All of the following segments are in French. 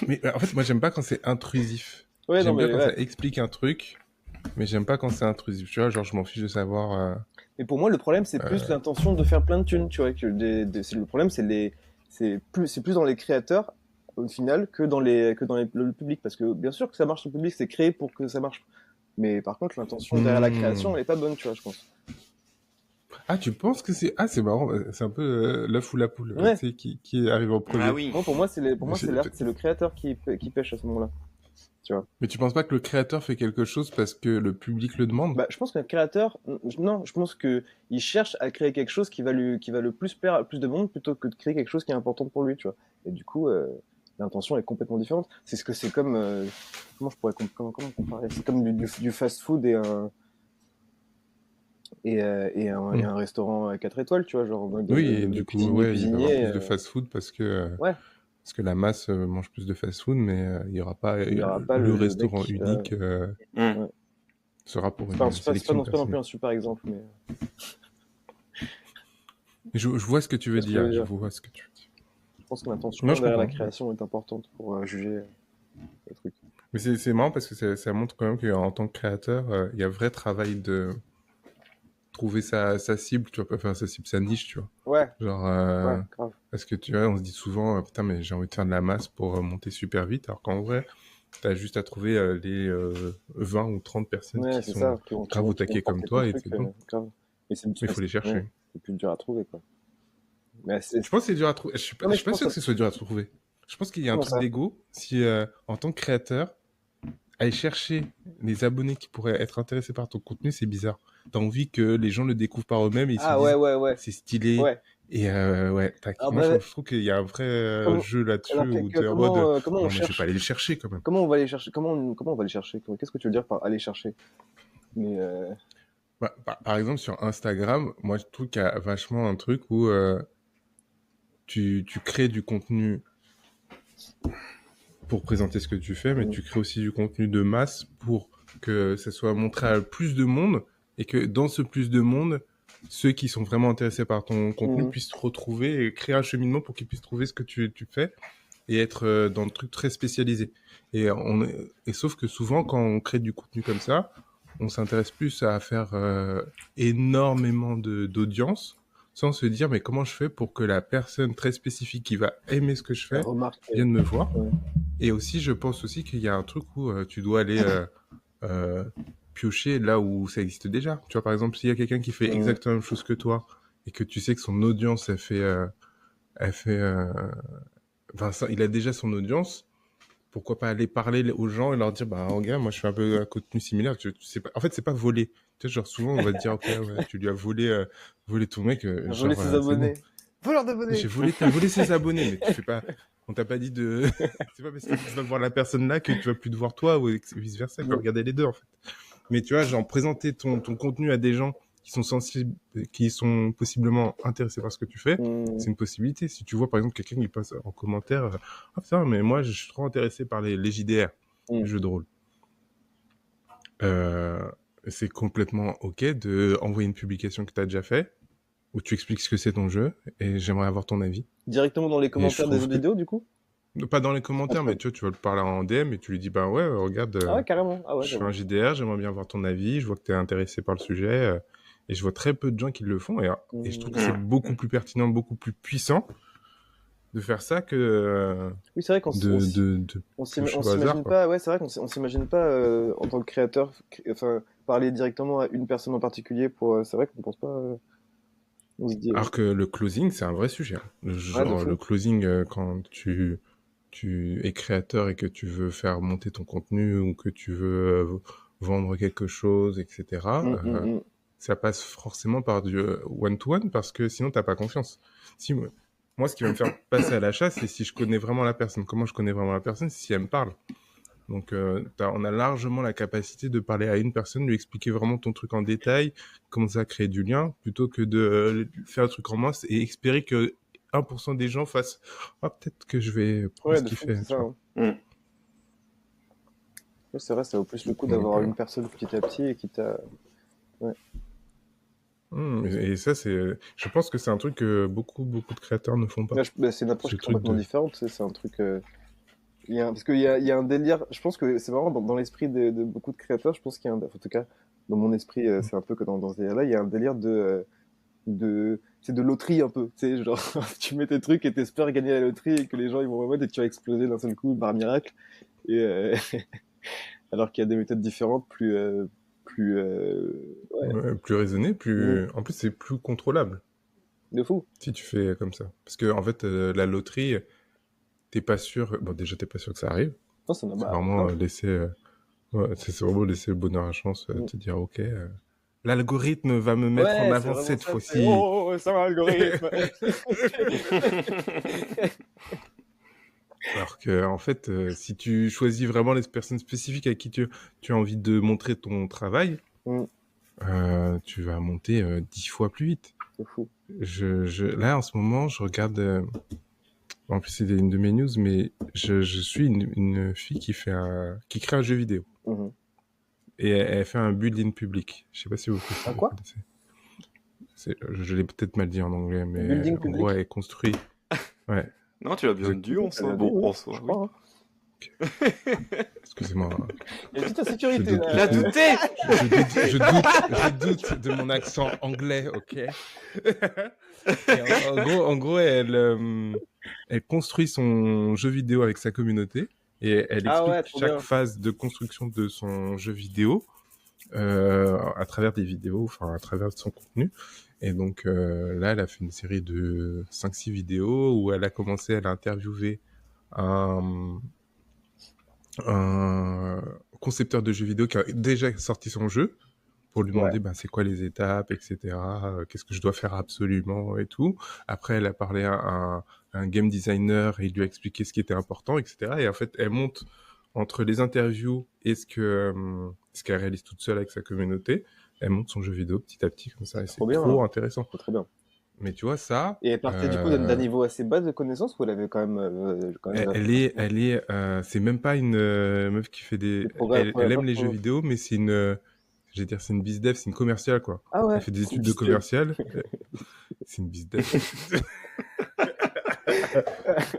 Mais en fait, moi, j'aime pas quand c'est intrusif. Ouais, non, J'aime bien mais quand ça ouais. explique un truc, mais j'aime pas quand c'est intrusif. Tu vois, genre, je m'en fiche de savoir. Mais pour moi, le problème, c'est plus Euh, l'intention de faire plein de thunes, tu vois. Le problème, c'est plus dans les créateurs, au final, que dans le public. Parce que, bien sûr que ça marche au public, c'est créé pour que ça marche. Mais par contre, l'intention derrière la création, hmm. elle est pas bonne, tu vois, je pense. Ah, tu penses que c'est... Ah, c'est marrant. C'est un peu l'œuf ou la poule, Ouais. tu sais, qui arrive en Ah premier. oui. Moi, pour moi, pour moi, J'ai- c'est le créateur qui pêche à ce moment-là, tu vois. Mais tu penses pas que le créateur fait quelque chose parce que le public le demande? Bah, je pense qu'un créateur, non, je pense que il cherche à créer quelque chose qui va le plus plaire à plus de monde plutôt que de créer quelque chose qui est important pour lui, tu vois. Et du coup, l'intention est complètement différente. C'est ce que c'est comme, comment je pourrais, comment comparer? C'est comme du fast-food et Hmm. un restaurant à 4 étoiles, tu vois, genre en mode Oui, et du coup, ouais, il va y avoir cuisinier, plus de fast-food ouais, parce que la masse mange plus de fast-food, mais il y aura pas il y aura pas le le restaurant mec, unique Hmm. ouais. sera pour une C'est pas sélection de non plus personnes. un super exemple, mais Je vois ce que tu tu veux vois ce que je veux dire. Je dire. vois ce que tu veux dire. Je pense que Non, l'intention je derrière la comprends. création est importante pour juger le truc. Mais c'est marrant parce que ça montre quand même qu'en tant que créateur, il y a vrai travail de trouver sa cible, tu vois, pas faire sa cible, sa niche, tu vois. Ouais, Genre, ouais, grave. parce que tu vois, on se dit souvent, putain, mais j'ai envie de faire de la masse pour monter super vite, alors qu'en vrai, t'as juste à trouver les 20 ou 30 personnes Ouais, qui c'est sont ça, grave au qui vont taquet comme porter ton toi et truc, c'est bon. grave. Mais Mais il faut les ouais, chercher. c'est plus dur à trouver, quoi. Mais Je pense que c'est dur à trouver. non, Je mais suis pas sûr que ce soit dur à trouver. Je pense qu'il y a un comment truc ça? d'ego si, en tant que créateur, aller chercher les abonnés qui pourraient être intéressés par ton contenu, c'est bizarre. T'as envie que les gens le découvrent par eux-mêmes et ils se Ah, ouais, disent, ouais, ouais, c'est stylé. ouais. Et ouais, tac. Alors, Moi, bah, je trouve qu'il y a un vrai comment, jeu là-dessus alors, où t'es en mode, comment on non, mais je vais pas cherche? aller les chercher quand même. Comment on va aller chercher? Comment on va les chercher? Qu'est-ce que tu veux dire par aller chercher? Mais, Bah, par exemple, sur Instagram, moi, je trouve qu'il y a vachement un truc où tu crées du contenu pour présenter ce que tu fais, mais tu crées aussi du contenu de masse pour que ça soit montré à plus de monde et que dans ce plus de monde, ceux qui sont vraiment intéressés par ton contenu mhm, puissent te retrouver et créer un cheminement pour qu'ils puissent trouver ce que tu fais et être dans le truc très spécialisé. Et sauf que souvent, quand on crée du contenu comme ça, on s'intéresse plus à faire énormément d'audience sans se dire mais comment je fais pour que la personne très spécifique qui va aimer ce que je fais remarque, vienne me voir. ouais. Et aussi, je pense aussi qu'il y a un truc où tu dois aller euh, piocher là où ça existe déjà. Tu vois, par exemple, s'il y a quelqu'un qui fait Mhm. exactement la même chose que toi et que tu sais que son audience, elle fait, enfin, il a déjà son audience. Pourquoi pas aller parler aux gens et leur dire, bah, regarde, moi, je fais un peu un contenu similaire. Tu sais pas, en fait, c'est pas voler. Tu sais, genre, souvent, on va te dire, ok, ouais, tu lui as volé ton mec, Voler genre, ses c'est bon. abonnés. Voleur d'abonnés! T'as volé ses abonnés, mais tu fais pas, on t'a pas dit de, c'est pas parce que tu vas voir la personne là que tu vas plus te voir toi ou vice versa, tu vas Non. regarder les deux, en fait. Mais tu vois, genre, présenter ton contenu à des gens qui sont sensibles, qui sont possiblement intéressés par ce que tu fais, Mhm. c'est une possibilité. Si tu vois, par exemple, quelqu'un qui passe en commentaire, ah putain, mais moi, je suis trop intéressé par les JDR, les Mhm. jeux de rôle. Euh, c'est complètement ok de envoyer une publication que tu as déjà fait, où tu expliques ce que c'est ton jeu, et j'aimerais avoir ton avis. Directement dans les Et je commentaires des trouve autres que, vidéos, du coup? pas dans les commentaires, mais Entre... tu vois, tu vas le parler en DM et tu lui dis, bah ouais, regarde, Ah ouais, carrément. Ah ouais, je fais un j'avoue. JDR, j'aimerais bien avoir ton avis, je vois que tu es intéressé par le sujet, et je vois très peu de gens qui le font, et je trouve que c'est Mhm. beaucoup plus pertinent, beaucoup plus puissant de faire ça que Oui, c'est vrai qu'on de on piocher au hasard, s'imagine quoi. pas, ouais, c'est vrai on s'imagine pas en tant que créateur, enfin, parler directement à une personne en particulier pour. C'est vrai qu'on pense pas. On se dit. Alors que le closing, c'est un vrai sujet, hein. Ouais, de Genre, le fou. closing, quand tu es créateur et que tu veux faire monter ton contenu ou que tu veux vendre quelque chose, etc., Mm, mm, mm. ça passe forcément par du one-to-one parce que sinon, t'as pas confiance. Si, moi, ce qui va me faire passer à l'achat, c'est si je connais vraiment la personne. Comment je connais vraiment la personne? Si elle me parle. Donc, on a largement la capacité de parler à une personne, lui expliquer vraiment ton truc en détail, comment ça créer du lien, plutôt que de faire un truc en masse et espérer que 1% des gens fassent ah peut-être que je vais prendre Ouais, ce de qu'il fou, fait, c'est ça, tu vois. hein. Hmm. Ouais, c'est vrai, ça vaut plus le coup Donc, d'avoir une personne petit à petit et qui t'a. Ouais. et ça c'est, je pense que c'est un truc que beaucoup de créateurs ne font pas. Là, bah, c'est une approche Ce qui est truc complètement de, différente, c'est un truc. Parce qu'il y a un délire, je pense que c'est vraiment dans l'esprit de beaucoup de créateurs, je pense qu'il y a en tout cas, dans mon esprit, c'est un peu que dans ce délire-là, il y a un délire c'est de loterie un peu, tu sais, genre, tu mets tes trucs et t'espères gagner la loterie et que les gens ils vont remettre et que tu vas exploser d'un seul coup par miracle. Et, alors qu'il y a des méthodes différentes, ouais, Ouais, plus raisonné, mm, plus. En plus, c'est plus contrôlable de fou. si tu fais comme ça. Parce que en fait, la loterie, t'es pas sûr. Bon, déjà, t'es pas sûr que ça arrive. Non, ça n'a C'est bah, vraiment grave. laisser. Ouais, c'est vraiment laisser le bonheur à chance, Mm. te dire, ok, l'algorithme va me mettre en Ouais, c'est avant vraiment cette ça, c'est fois-ci. c'est un algorithme. Alors que, en fait, si tu choisis vraiment les personnes spécifiques à qui tu as envie de montrer ton travail, Mm, tu vas monter 10 fois plus vite. c'est fou. Là, en ce moment, je regarde. En plus, c'est une de mes news, mais je suis une fille qui crée un jeu vidéo. Mhm. Et elle fait un build-in public. Je sais pas si vous À quoi? connaissez. Je l'ai peut-être mal dit en anglais, mais Building en gros, public? elle construit. Ouais, Non, tu l'as bien dit Oui, en t'as soi. bien dit, Bon, oui, en je soi, oui. crois, hein. excusez-moi. Il y a toute la Je sécurité, doute Il a là. beaucoup. douté. Je doute de mon accent anglais, ok. Et en gros, elle construit son jeu vidéo avec sa communauté et elle Ah explique ouais, trop chaque bien. phase de construction de son jeu vidéo à travers des vidéos, enfin à travers son contenu. Et donc là, elle a fait une série de 5-6 vidéos où elle a commencé, elle a interviewé un, un concepteur de jeux vidéo qui a déjà sorti son jeu pour lui Ouais. demander ben, c'est quoi les étapes, etc. Qu'est-ce que je dois faire absolument et tout. Après, elle a parlé à un game designer et il lui a expliqué ce qui était important, etc. Et en fait, elle monte entre les interviews et ce qu'elle réalise toute seule avec sa communauté. Elle monte son jeu vidéo petit à petit comme ça et Trop c'est bien, hein. trop intéressant. C'est trop bien. Mais tu vois ça, Et elle partait du coup d'un niveau assez bas de connaissances ou elle avait quand même c'est même pas une meuf qui fait des des, progrès, elle pas aime les jeux trop. vidéo, mais je vais dire, c'est une bizdev, c'est une commerciale, quoi. Ah Elle ouais, fait des c'est une études de business. commercial. C'est une bizdev.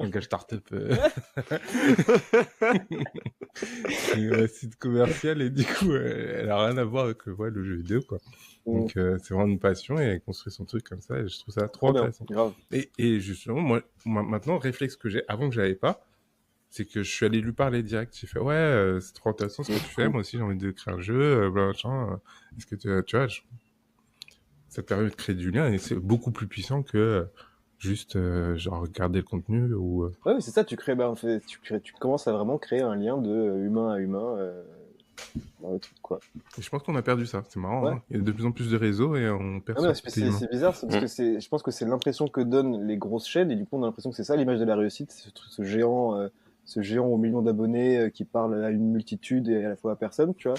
Langage start-up. C'est une site commercial et du coup, elle a rien à voir avec ouais, le jeu vidéo, quoi. Mm. Donc, c'est vraiment une passion et elle construit son truc comme ça et je trouve ça trop Trop bien, intéressant. grave. Et justement, moi, maintenant, le réflexe que j'ai, avant que j'avais pas, c'est que je suis allé lui parler direct. J'ai fait, ouais, c'est trop intéressant ce que tu fais. Cool. Moi aussi, j'ai envie de créer un jeu, bla, machin. Est-ce que tu vois, ça te permet de créer du lien et c'est beaucoup plus puissant que juste, genre, regarder le contenu ou, Ouais, mais c'est ça, tu crées, bah, en fait, tu commences à vraiment créer un lien de humain à humain dans le truc, quoi. Et je pense qu'on a perdu ça. C'est marrant, Ouais. hein. Il y a de plus en plus de réseaux et on perd Ah, ce mais côté humain. c'est bizarre, c'est parce Mm. que je pense que c'est l'impression que donnent les grosses chaînes, et du coup, on a l'impression que c'est ça l'image de la réussite, c'est ce géant aux millions d'abonnés qui parle à une multitude et à la fois à personne, tu vois.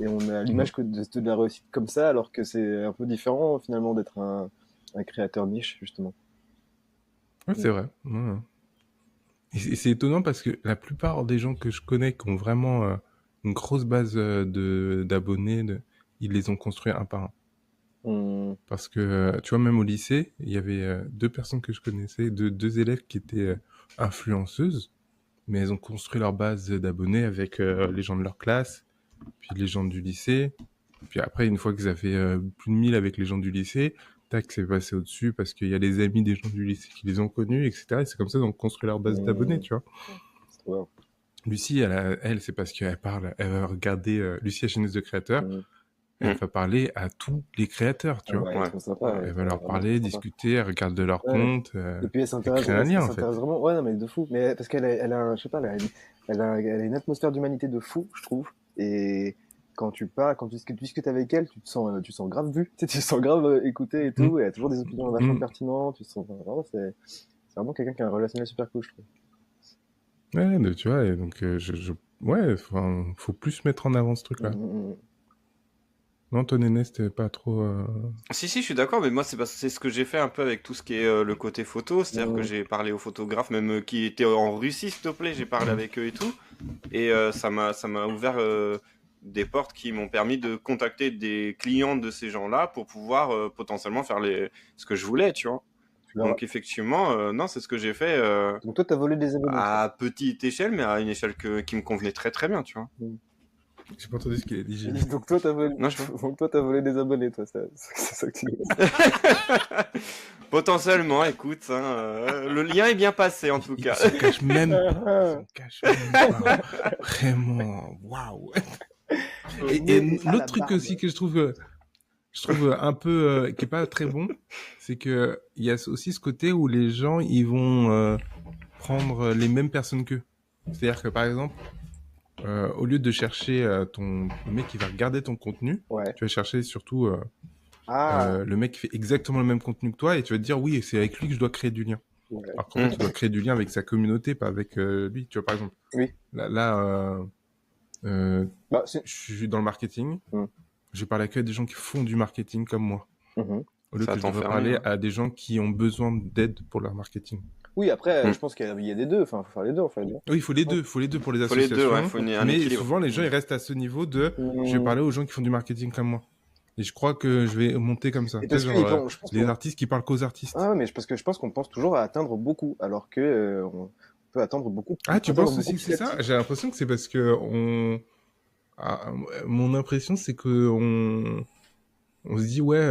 Et on a Mhm. l'image que de la réussite comme ça, alors que c'est un peu différent finalement d'être un créateur niche, justement. Ouais, Mm. c'est vrai. Ouais, ouais. Et c'est étonnant parce que la plupart des gens que je connais qui ont vraiment une grosse base d'abonnés, ils les ont construits un par un. Mm. Parce que, tu vois, même au lycée, il y avait deux personnes que je connaissais, deux élèves qui étaient influenceuses, mais elles ont construit leur base d'abonnés avec les gens de leur classe, puis les gens du lycée. Puis après, une fois qu'ils avaient plus de 1000 avec les gens du lycée, tac, c'est passé au-dessus parce qu'il y a les amis des gens du lycée qui les ont connus, etc. Et c'est comme ça qu'ils ont construit leur base d'abonnés, Mm. tu vois. C'est trop bien. Lucie, elle c'est parce qu'elle parle, elle va regarder Lucie, la chaîneuse de créateurs, Mm. elle Mm. va parler à tous les créateurs, Ah tu vois. bah, elle est Ouais. trop sympa, elle Elle est va leur vraiment trop parler, sympa. discuter, elle regarde de leur Ouais. compte, Et puis elle crée un elle lien, en s'intéresse fait. vraiment, ouais, non, mais de fou. Mais parce elle a je sais pas, elle a une atmosphère d'humanité de fou, je trouve. Et quand tu parles, quand tu discutes avec elle, tu te sens grave vu, tu sais, tu te sens grave écouté et Mm, tout. Et elle a toujours des opinions vachement mm. pertinentes. Tu te sens, vraiment, c'est vraiment quelqu'un qui a un relationnel super cool, je trouve. Ouais, tu vois, et donc, ouais, enfin, faut plus mettre en avant ce Mm, truc-là. mm, mm. Non, ton aîné, c'était pas trop... Si, si, je suis d'accord, mais moi, c'est ce que j'ai fait un peu avec tout ce qui est le côté photo. C'est-à-dire que Mm. j'ai parlé aux photographes, même qui étaient en Russie, s'il te plaît, j'ai parlé Mm. avec eux et tout. Et ça m'a ouvert des portes qui m'ont permis de contacter des clients de ces gens-là pour pouvoir potentiellement faire ce que je voulais, tu vois. Donc effectivement, non, c'est ce que j'ai fait Donc toi, t'as volé des abonnés. à petite échelle, mais à une échelle qui me convenait très très bien, tu vois. J'ai pas entendu ce qu'il a dit. Donc toi, t'as volé... Non, je- Donc toi, t'as volé des abonnés, toi. C'est ça que tu dis. Potentiellement, écoute, le lien est bien passé en tout Il cas. se cache même pas. Il se cache même pas. Vraiment, waouh. Et l'autre truc aussi que je trouve un peu qui est pas très bon, c'est que il y a aussi ce côté où les gens ils vont prendre les mêmes personnes qu'eux. C'est-à-dire que par exemple, au lieu de chercher le mec qui va regarder ton contenu, Ouais. tu vas chercher surtout Ah. le mec qui fait exactement le même contenu que toi et tu vas te dire oui, c'est avec lui que je dois créer du lien. Ouais. Alors qu'en fait, tu dois créer du lien avec sa communauté, pas avec lui. Tu vois, par exemple, Oui. là Bah, je suis dans le marketing. Mm. Je parle que à des gens qui font du marketing comme moi. Mhm. Au lieu Ça que je devrais t'enferme, parler hein. à des gens qui ont besoin d'aide pour leur marketing. Oui, après, Mm. je pense qu'il y a des deux. Enfin, faut faire les deux, en fait. Oui, il faut les deux. Il faut les deux pour les Faut les associations. deux, ouais, faut un mais équilibre. souvent, les gens, ils restent à ce niveau de je vais parler aux gens qui font du marketing comme moi. Et je crois que je vais monter comme ça. Et Tu sais, parce que genre, je pense les qu'on- artistes qui parlent qu'aux artistes. Ah ouais, mais parce que je pense qu'on pense toujours à atteindre beaucoup, alors que on peut atteindre beaucoup. Ah, tu atteindre penses aussi beaucoup que c'est petit à ça? petit. J'ai l'impression que c'est parce que mon impression, c'est que on se dit, ouais,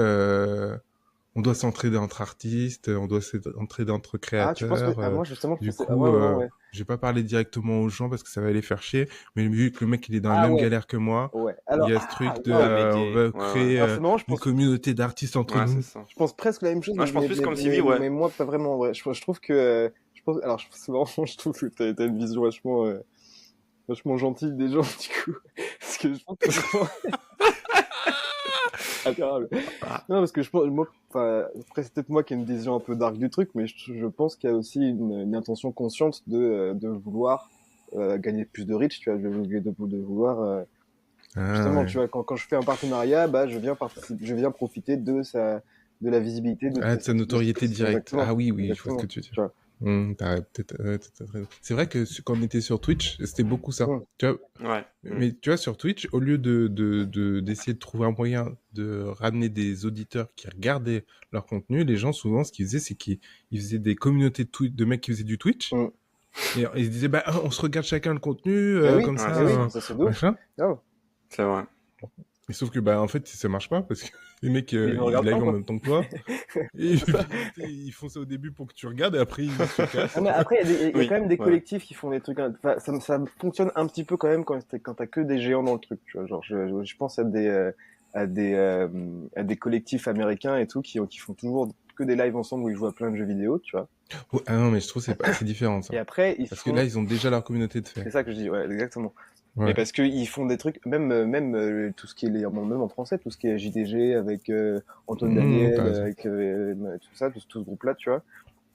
on doit s'entraider entre artistes, on doit s'entraider entre Ah, tu penses que... créateurs. Ah, moi, justement, je Du pensais... Ah, coup, ouais, ouais, ouais. je vais pas parler directement aux gens parce que ça va les faire chier. Mais vu que le mec, il est dans la Ah, même ouais. galère que moi, Ouais. il Alors, y a ce truc de, ouais, mais on va créer alors, c'est marrant, je une pense... communauté d'artistes entre Ouais, nous. c'est ça. Je pense presque la même chose. Moi, je pense plus comme Sylvie, ouais. Mais moi, pas vraiment, ouais. Je trouve que... je pense... Alors, c'est marrant, je trouve que t'as une vision vachement gentille des gens, du coup. Parce que je pense que... Adorable. Non, parce que je pense, moi, enfin, après, c'est peut-être moi qui ai une vision un peu dark du truc, mais je pense qu'il y a aussi une intention consciente de vouloir gagner plus de reach, tu vois, de vouloir, justement, ouais. tu vois, quand je fais un partenariat, bah, je viens profiter de la visibilité, de De sa notoriété directe. Exactement. Ah oui, je vois ce Exactement. que tu veux dire. Tu vois. T'as peut-être raison. C'est vrai que quand on était sur Twitch, c'était beaucoup ça. Mm. Tu vois, Ouais. mais tu vois, sur Twitch, au lieu d'essayer de trouver un moyen de ramener des auditeurs qui regardaient leur contenu, les gens, souvent, ce qu'ils faisaient, c'est qu'ils faisaient des communautés de mecs qui faisaient du Twitch. Mm. Et ils se disaient, bah, on se regarde chacun le contenu, Mais oui, comme ouais, ça, c'est oui, ça c'est d'où. machin. Oh. C'est vrai. Et sauf que, bah, en fait, ça marche pas parce que les mecs, Ils ils regardent live pas, en quoi. même temps que toi. Et ils font ça au début pour que tu regardes et après, ils se cassent. Ah, mais après, il y a Oui, quand même des ouais. collectifs qui font des trucs. Enfin, ça fonctionne un petit peu quand même quand t'as que des géants dans le truc. Tu vois, genre, je pense à des collectifs américains et tout qui font toujours que des lives ensemble où ils jouent à plein de jeux vidéo, tu vois. Ouais, ah non, mais je trouve que c'est différent, ça. Et après, Parce que là, ils ont déjà leur communauté de fait. C'est ça que je dis, ouais, exactement. Ouais. Mais parce qu'ils font des trucs, même tout ce qui est même en français, tout ce qui est JDG avec Antoine Daniel, t'as raison. avec tout ça, tout ce groupe-là, tu vois.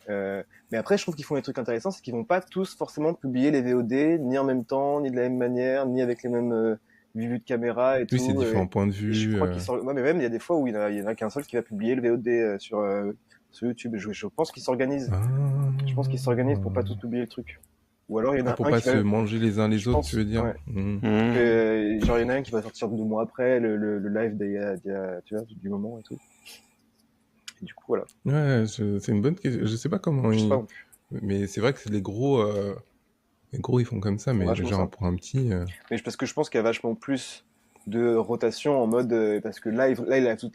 Mais après, je trouve qu'ils font des trucs intéressants, c'est qu'ils vont pas tous forcément publier les VOD, ni en même temps, ni de la même manière, ni avec les mêmes vues de caméra et tout. Oui, c'est différents points de vue. Je crois qu'ils ouais, mais même il y a des fois où il y en a qu'un seul qui va publier le VOD sur YouTube. Je pense qu'ils s'organisent. Je pense qu'ils s'organisent pour pas tous publier le truc. Ou alors il y en a pour un pas qui se va... manger les uns les Je autres, pense, tu veux dire. ouais. Mmh. Genre il y en a un qui va sortir 2 mois après le live tu vois, du moment et tout. Et du coup voilà. Ouais, c'est une bonne question. Je sais pas comment Je sais ils... pas. Mais c'est vrai que c'est les gros, ils font comme ça, mais vachement genre ça. pour un petit. Mais parce que je pense qu'il y a vachement plus de rotation en mode parce que là ils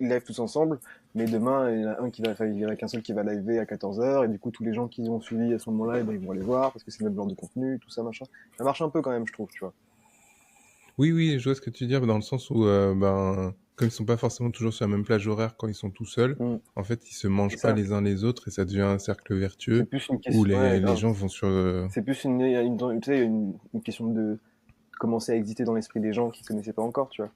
live tous ensemble, mais demain il y en a un qui va, enfin, il y en a qu'un seul qui va liver à 14h et du coup tous les gens qui ont suivi à ce moment-là, eh ben, ils vont aller voir parce que c'est le même genre de contenu, tout ça machin. Ça marche un peu quand même, je trouve, tu vois. Oui, je vois ce que tu veux dire, dans le sens où, comme ils sont pas forcément toujours sur la même plage horaire quand ils sont tout seuls, en fait, ils se mangent C'est pas ça. les uns les autres et ça devient un cercle C'est vertueux plus une question. où Ouais, les grave. gens vont sur. C'est plus tu sais, une question de commencer à exister dans l'esprit des gens qui connaissaient pas encore, tu vois.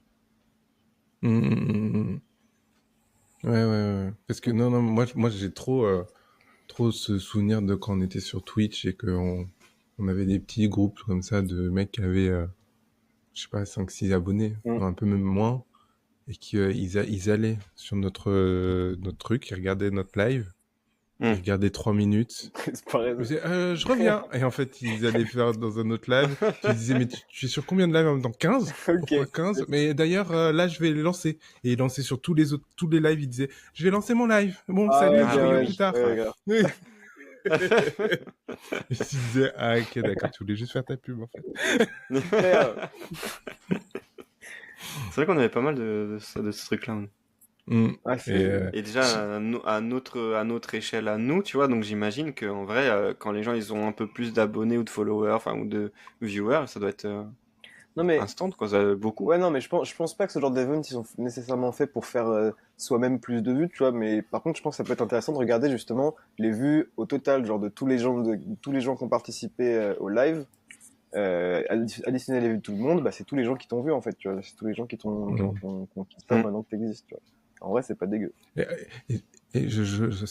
Ouais. Parce que non, moi j'ai trop ce souvenir de quand on était sur Twitch et qu'on avait des petits groupes comme ça de mecs qui avaient, je sais pas, 5-6 abonnés, un peu même moins, et qui ils allaient sur notre truc, ils regardaient notre live, Ils regardaient 3 minutes. C'est pareil. Ils disaient, je reviens. Et en fait, ils allaient faire dans un autre live. Tu disais, mais tu es sur combien de lives en même temps? 15? Pourquoi 15? Mais d'ailleurs, là, je vais les lancer. Et ils lançaient sur tous les lives. Ils disaient, je vais lancer mon live. Bon, salut, je reviens plus tard. Oui. Et ils disaient, ah, ok, d'accord, tu voulais juste faire ta pub, en fait. C'est vrai qu'on avait pas mal de ce truc-là. Et déjà, à notre échelle, à nous, tu vois, donc j'imagine qu'en vrai, quand les gens, ils ont un peu plus d'abonnés ou de followers, enfin, ou de viewers, ça doit être instant, quoi, ça, beaucoup. Ouais, non, mais je pense pas que ce genre d'events, ils sont nécessairement faits pour faire soi-même plus de vues, tu vois, mais par contre, je pense que ça peut être intéressant de regarder justement les vues au total, genre de tous les gens qui ont participé au live, additionner les vues de tout le monde, bah, c'est tous les gens qui t'ont vu, en fait, tu vois, c'est tous les gens qui t'ont, qui savent maintenant que t'existes, tu vois. En vrai, c'est pas dégueu. Et je